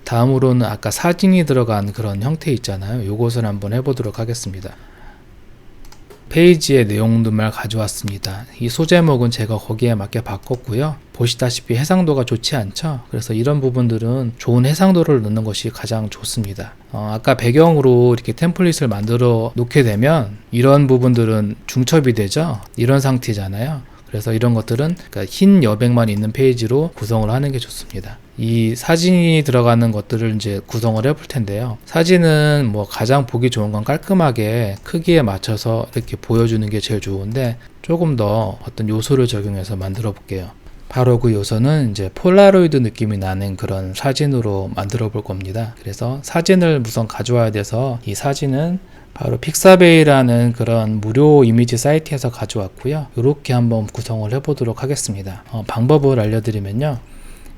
다음으로는 아까 사진이 들어간 그런 형태 있잖아요. 요것을 한번 해보도록 하겠습니다. 페이지의 내용들만 가져왔습니다. 이 소제목은 제가 거기에 맞게 바꿨고요. 보시다시피 해상도가 좋지 않죠. 그래서 이런 부분들은 좋은 해상도를 넣는 것이 가장 좋습니다. 아까 배경으로 이렇게 템플릿을 만들어 놓게 되면 이런 부분들은 중첩이 되죠. 이런 상태잖아요. 그래서 이런 것들은 그러니까 흰 여백만 있는 페이지로 구성을 하는 게 좋습니다. 이 사진이 들어가는 것들을 이제 구성을 해볼 텐데요. 사진은 뭐 가장 보기 좋은 건 깔끔하게 크기에 맞춰서 이렇게 보여주는 게 제일 좋은데, 조금 더 어떤 요소를 적용해서 만들어 볼게요. 바로 그 요소는 이제 폴라로이드 느낌이 나는 그런 사진으로 만들어 볼 겁니다. 그래서 사진을 우선 가져와야 돼서 이 사진은 바로 픽사베이라는 그런 무료 이미지 사이트에서 가져왔고요. 이렇게 한번 구성을 해보도록 하겠습니다. 방법을 알려드리면요.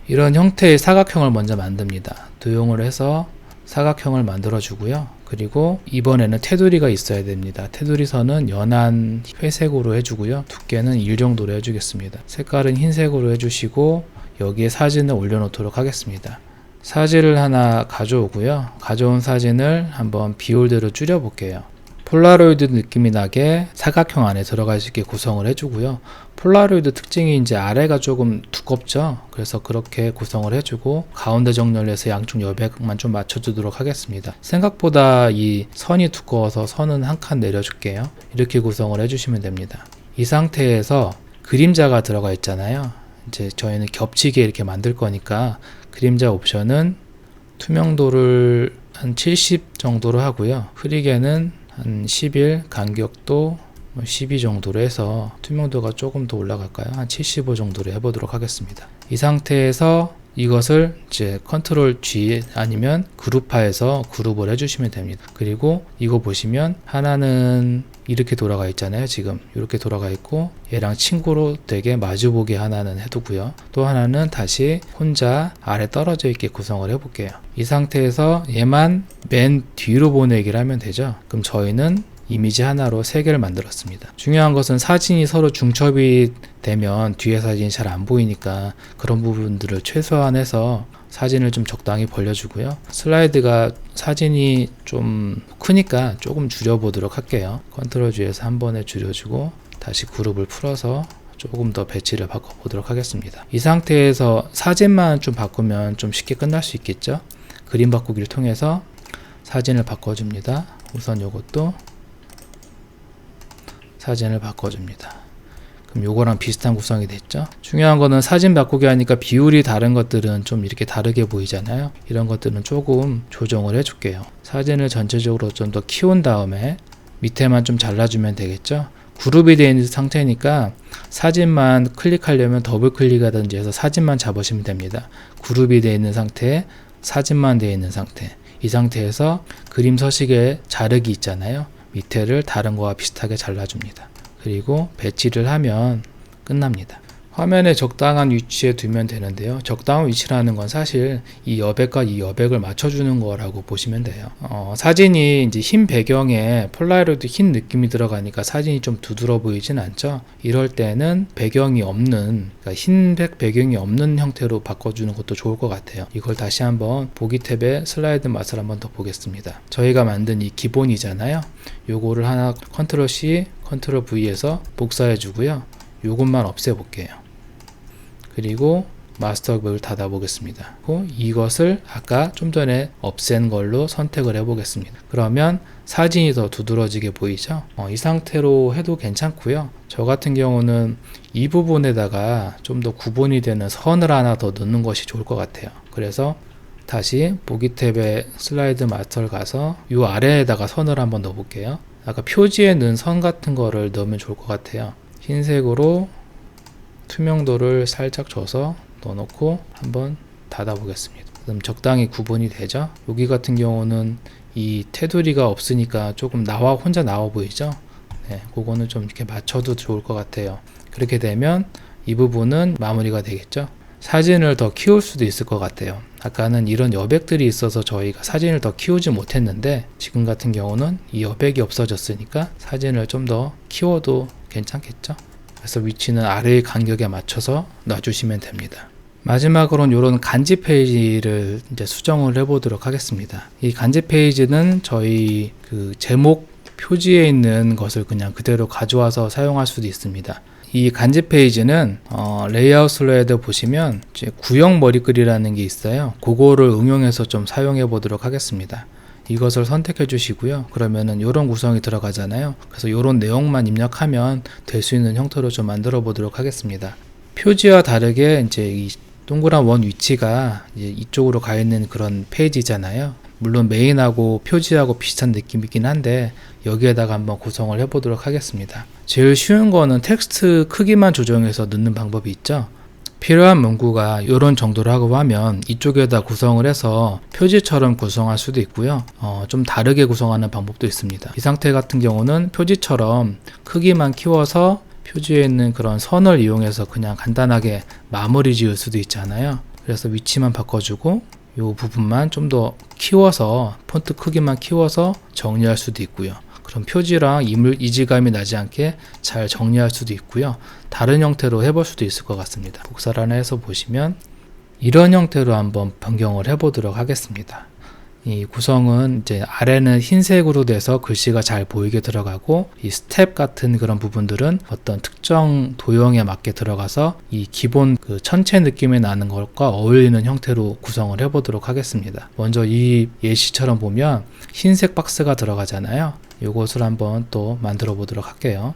이런 형태의 사각형을 먼저 만듭니다. 도형을 해서 사각형을 만들어 주고요. 그리고 이번에는 테두리가 있어야 됩니다. 테두리 선은 연한 회색으로 해주고요. 두께는 1 정도로 해주겠습니다. 색깔은 흰색으로 해주시고 여기에 사진을 올려놓도록 하겠습니다. 사진을 하나 가져오고요. 가져온 사진을 한번 비율대로 줄여 볼게요. 폴라로이드 느낌이 나게 사각형 안에 들어갈 수 있게 구성을 해주고요. 폴라로이드 특징이 이제 아래가 조금 두껍죠. 그래서 그렇게 구성을 해주고 가운데 정렬해서 양쪽 여백만 좀 맞춰주도록 하겠습니다. 생각보다 이 선이 두꺼워서 선은 한 칸 내려줄게요. 이렇게 구성을 해주시면 됩니다. 이 상태에서 그림자가 들어가 있잖아요. 이제 저희는 겹치게 이렇게 만들 거니까 그림자 옵션은 투명도를 한 70 정도로 하고요. 흐리게는 한 11, 간격도 12 정도로 해서 투명도가 조금 더 올라갈까요? 한 75 정도로 해보도록 하겠습니다. 이 상태에서 이것을 이제 컨트롤 G 아니면 그룹화해서 그룹을 해주시면 됩니다. 그리고 이거 보시면 하나는 이렇게 돌아가 있잖아요. 지금 이렇게 돌아가 있고 얘랑 친구로 되게 마주보게 하나는 해두고요. 또 하나는 다시 혼자 아래 떨어져 있게 구성을 해볼게요. 이 상태에서 얘만 맨 뒤로 보내기를 하면 되죠. 그럼 저희는 이미지 하나로 3개를 만들었습니다. 중요한 것은 사진이 서로 중첩이 되면 뒤에 사진이 잘 안 보이니까 그런 부분들을 최소한해서 사진을 좀 적당히 벌려주고요. 슬라이드가 사진이 좀 크니까 조금 줄여보도록 할게요. 컨트롤 G에서 한 번에 줄여주고 다시 그룹을 풀어서 조금 더 배치를 바꿔보도록 하겠습니다. 이 상태에서 사진만 좀 바꾸면 좀 쉽게 끝날 수 있겠죠. 그림 바꾸기를 통해서 사진을 바꿔줍니다. 우선 이것도 사진을 바꿔줍니다. 그럼 요거랑 비슷한 구성이 됐죠. 중요한 거는 사진 바꾸기 하니까 비율이 다른 것들은 좀 이렇게 다르게 보이잖아요. 이런 것들은 조금 조정을 해줄게요. 사진을 전체적으로 좀 더 키운 다음에 밑에만 좀 잘라주면 되겠죠. 그룹이 되어 있는 상태니까 사진만 클릭하려면 더블 클릭하든지 해서 사진만 잡으시면 됩니다. 그룹이 되어 있는 상태, 사진만 되어 있는 상태. 이 상태에서 그림 서식에 자르기 있잖아요. 밑에를 다른 거와 비슷하게 잘라줍니다. 그리고 배치를 하면 끝납니다. 화면에 적당한 위치에 두면 되는데요. 적당한 위치라는 건 사실 이 여백과 이 여백을 맞춰주는 거라고 보시면 돼요. 사진이 이제 흰 배경에 폴라로이드 흰 느낌이 들어가니까 사진이 좀 두드러 보이진 않죠. 이럴 때는 배경이 없는, 그러니까 흰색 배경이 없는 형태로 바꿔주는 것도 좋을 것 같아요. 이걸 다시 한번 보기 탭에 슬라이드 맛을 한번 더 보겠습니다. 저희가 만든 이 기본이잖아요. 요거를 하나 컨트롤 C, 컨트롤 V에서 복사해 주고요. 요것만 없애 볼게요. 그리고 마스터북을 닫아 보겠습니다. 이것을 아까 좀 전에 없앤 걸로 선택을 해 보겠습니다. 그러면 사진이 더 두드러지게 보이죠? 이 상태로 해도 괜찮고요. 저 같은 경우는 이 부분에다가 좀 더 구분이 되는 선을 하나 더 넣는 것이 좋을 것 같아요. 그래서 다시 보기 탭에 슬라이드 마스터를 가서 이 아래에다가 선을 한번 넣어 볼게요. 아까 표지에 넣은 선 같은 거를 넣으면 좋을 것 같아요. 흰색으로 투명도를 살짝 줘서 넣어놓고 한번 닫아 보겠습니다. 그럼 적당히 구분이 되죠. 여기 같은 경우는 이 테두리가 없으니까 조금 혼자 나와 보이죠. 네, 그거는 좀 이렇게 맞춰도 좋을 것 같아요. 그렇게 되면 이 부분은 마무리가 되겠죠. 사진을 더 키울 수도 있을 것 같아요. 아까는 이런 여백들이 있어서 저희가 사진을 더 키우지 못했는데 지금 같은 경우는 이 여백이 없어졌으니까 사진을 좀 더 키워도 괜찮겠죠. 그래서 위치는 아래의 간격에 맞춰서 놔주시면 됩니다. 마지막으로는 이런 간지 페이지를 이제 수정을 해보도록 하겠습니다. 이 간지 페이지는 저희 그 제목 표지에 있는 것을 그냥 그대로 가져와서 사용할 수도 있습니다. 이 간지 페이지는 레이아웃 슬라이드 보시면 이제 구형 머리글이라는 게 있어요. 그거를 응용해서 좀 사용해 보도록 하겠습니다. 이것을 선택해 주시고요. 그러면은 이런 구성이 들어가잖아요. 그래서 이런 내용만 입력하면 될 수 있는 형태로 좀 만들어 보도록 하겠습니다. 표지와 다르게 이제 이 동그란 원 위치가 이제 이쪽으로 가 있는 그런 페이지잖아요. 물론 메인하고 표지하고 비슷한 느낌이긴 한데 여기에다가 한번 구성을 해 보도록 하겠습니다. 제일 쉬운 거는 텍스트 크기만 조정해서 넣는 방법이 있죠. 필요한 문구가 이런 정도로 하고 하면 이쪽에다 구성을 해서 표지처럼 구성할 수도 있고요. 좀 다르게 구성하는 방법도 있습니다. 이 상태 같은 경우는 표지처럼 크기만 키워서 표지에 있는 그런 선을 이용해서 그냥 간단하게 마무리 지을 수도 있잖아요. 그래서 위치만 바꿔주고 이 부분만 좀 더 키워서 폰트 크기만 키워서 정리할 수도 있고요. 그럼 표지랑 이질감이 나지 않게 잘 정리할 수도 있고요. 다른 형태로 해볼 수도 있을 것 같습니다. 복사를 하나 해서 보시면 이런 형태로 한번 변경을 해보도록 하겠습니다. 이 구성은 이제 아래는 흰색으로 돼서 글씨가 잘 보이게 들어가고 이 스텝 같은 그런 부분들은 어떤 특정 도형에 맞게 들어가서 이 기본 그 천체 느낌이 나는 것과 어울리는 형태로 구성을 해보도록 하겠습니다. 먼저 이 예시처럼 보면 흰색 박스가 들어가잖아요. 이것을 한번 또 만들어 보도록 할게요.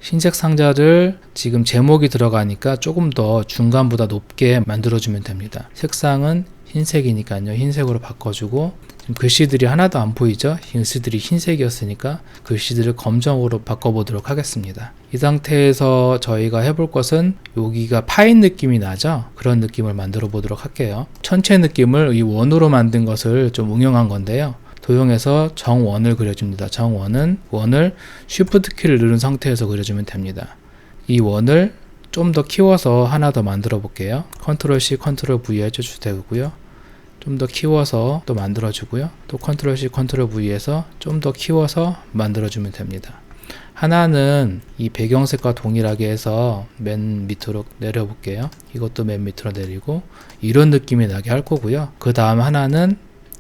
흰색 상자를 지금 제목이 들어가니까 조금 더 중간보다 높게 만들어주면 됩니다. 색상은 흰색이니까요. 흰색으로 바꿔주고 지금 글씨들이 하나도 안 보이죠? 글씨들이 흰색이었으니까 글씨들을 검정으로 바꿔보도록 하겠습니다. 이 상태에서 저희가 해볼 것은 여기가 파인 느낌이 나죠? 그런 느낌을 만들어 보도록 할게요. 천체 느낌을 이 원으로 만든 것을 좀 응용한 건데요. 도형에서 정원을 그려줍니다. 정원은 원을 Shift 키를 누른 상태에서 그려주면 됩니다. 이 원을 좀 더 키워서 하나 더 만들어 볼게요. Ctrl C, Ctrl V 해주셔도 되고요. 좀 더 키워서 또 만들어 주고요. 또 Ctrl C, Ctrl V에서 좀 더 키워서 만들어 주면 됩니다. 하나는 이 배경색과 동일하게 해서 맨 밑으로 내려 볼게요. 이것도 맨 밑으로 내리고 이런 느낌이 나게 할 거고요. 그 다음 하나는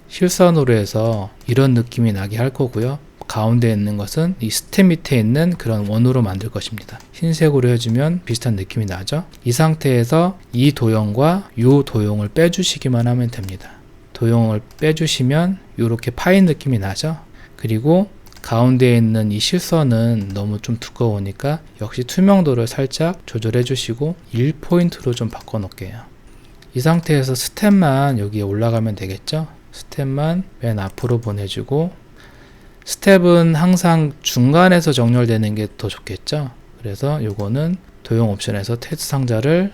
실선으로 해서 이런 느낌이 나게 할 거고요. 가운데 있는 것은 이 스텝 밑에 있는 그런 원으로 만들 것입니다. 흰색으로 해주면 비슷한 느낌이 나죠. 이 상태에서 이 도형과 이 도형을 빼주시기만 하면 됩니다. 도형을 빼주시면 이렇게 파인 느낌이 나죠. 그리고 가운데에 있는 이 실선은 너무 좀 두꺼우니까 역시 투명도를 살짝 조절해 주시고 1포인트로 좀 바꿔 놓을게요. 이 상태에서 스텝만 여기에 올라가면 되겠죠. 스텝만 맨 앞으로 보내주고 스텝은 항상 중간에서 정렬되는 게 더 좋겠죠. 그래서 요거는 도형 옵션에서 텍스트 상자를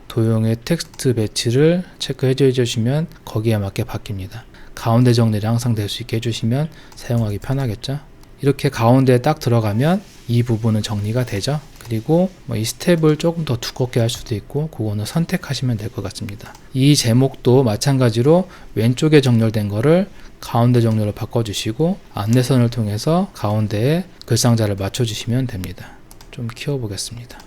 도형의 텍스트 배치를 체크해 주시면 거기에 맞게 바뀝니다. 가운데 정리를 항상 될 수 있게 해주시면 사용하기 편하겠죠. 이렇게 가운데에 딱 들어가면 이 부분은 정리가 되죠. 그리고 이 스텝을 조금 더 두껍게 할 수도 있고 그거는 선택하시면 될 것 같습니다. 이 제목도 마찬가지로 왼쪽에 정렬된 거를 가운데 정렬로 바꿔주시고 안내선을 통해서 가운데에 글상자를 맞춰주시면 됩니다. 좀 키워보겠습니다.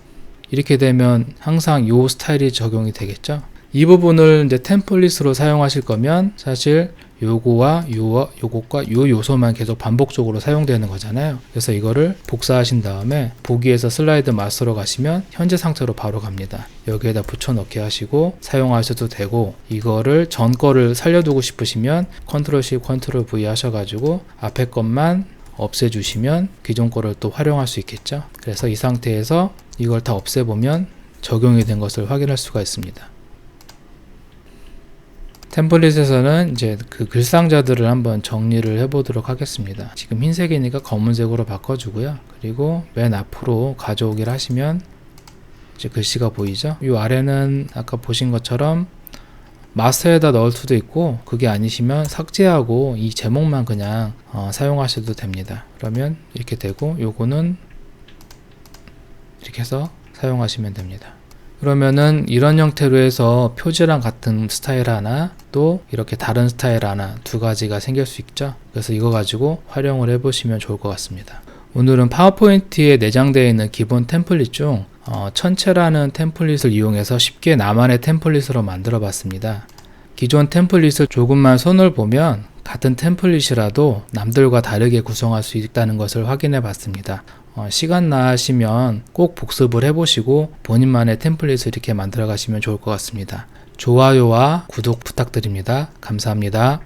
이렇게 되면 항상 이 스타일이 적용이 되겠죠. 이 부분을 이제 템플릿으로 사용하실 거면 사실 요거와 요것과 요 요소만 계속 반복적으로 사용되는 거잖아요. 그래서 이거를 복사하신 다음에 보기에서 슬라이드 마스터로 가시면 현재 상태로 바로 갑니다. 여기에다 붙여 넣게 하시고 사용하셔도 되고 이거를 전 거를 살려두고 싶으시면 Ctrl C, Ctrl V 하셔가지고 앞에 것만 없애주시면 기존 거를 또 활용할 수 있겠죠. 그래서 이 상태에서 이걸 다 없애보면 적용이 된 것을 확인할 수가 있습니다. 템플릿에서는 이제 그 글상자들을 한번 정리를 해보도록 하겠습니다. 지금 흰색이니까 검은색으로 바꿔주고요. 그리고 맨 앞으로 가져오기를 하시면 이제 글씨가 보이죠? 이 아래는 아까 보신 것처럼 마스터에다 넣을 수도 있고 그게 아니시면 삭제하고 이 제목만 그냥 사용하셔도 됩니다. 그러면 이렇게 되고 요거는 이렇게 해서 사용하시면 됩니다. 그러면은 이런 형태로 해서 표지랑 같은 스타일 하나 또 이렇게 다른 스타일 하나 두 가지가 생길 수 있죠. 그래서 이거 가지고 활용을 해보시면 좋을 것 같습니다. 오늘은 파워포인트에 내장되어 있는 기본 템플릿 중 천체라는 템플릿을 이용해서 쉽게 나만의 템플릿으로 만들어 봤습니다. 기존 템플릿을 조금만 손을 보면 같은 템플릿이라도 남들과 다르게 구성할 수 있다는 것을 확인해 봤습니다. 시간 나시면 꼭 복습을 해보시고 본인만의 템플릿을 이렇게 만들어 가시면 좋을 것 같습니다. 좋아요와 구독 부탁드립니다. 감사합니다.